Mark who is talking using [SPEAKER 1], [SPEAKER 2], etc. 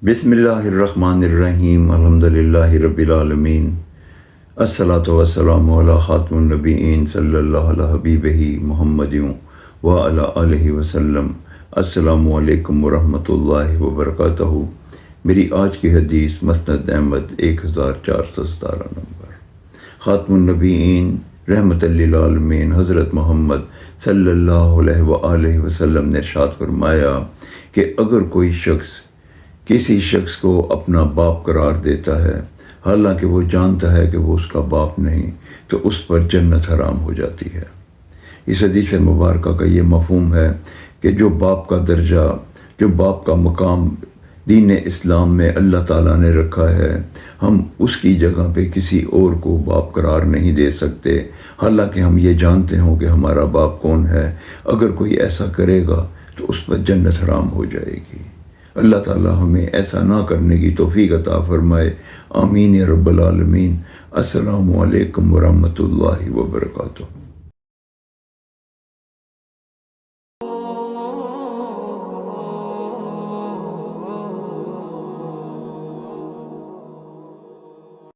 [SPEAKER 1] بسم اللہ الرحمن الرحیم الحمدللہ رب العالمین الصلاۃ والسلام علی خاتم النبیین صلی اللہ علیہ حبیبہ محمد وعلی آلہ وسلم۔ السلام علیکم ورحمۃ اللہ وبرکاتہ۔ میری آج کی حدیث مسند احمد 1417 نمبر۔ خاتم النبیین رحمت للعالمین حضرت محمد صلی اللہ علیہ وآلہ وسلم نے ارشاد فرمایا کہ اگر کوئی شخص کسی شخص کو اپنا باپ قرار دیتا ہے حالانکہ وہ جانتا ہے کہ وہ اس کا باپ نہیں، تو اس پر جنت حرام ہو جاتی ہے۔ اس حدیث مبارکہ کا یہ مفہوم ہے کہ جو باپ کا درجہ، جو باپ کا مقام دین اسلام میں اللہ تعالیٰ نے رکھا ہے، ہم اس کی جگہ پہ کسی اور کو باپ قرار نہیں دے سکتے، حالانکہ ہم یہ جانتے ہوں کہ ہمارا باپ کون ہے۔ اگر کوئی ایسا کرے گا تو اس پر جنت حرام ہو جائے گی۔ اللہ تعالیٰ ہمیں ایسا نہ کرنے کی توفیق عطا فرمائے، آمین یا رب العالمین۔ السلام علیکم ورحمۃ اللہ وبرکاتہ۔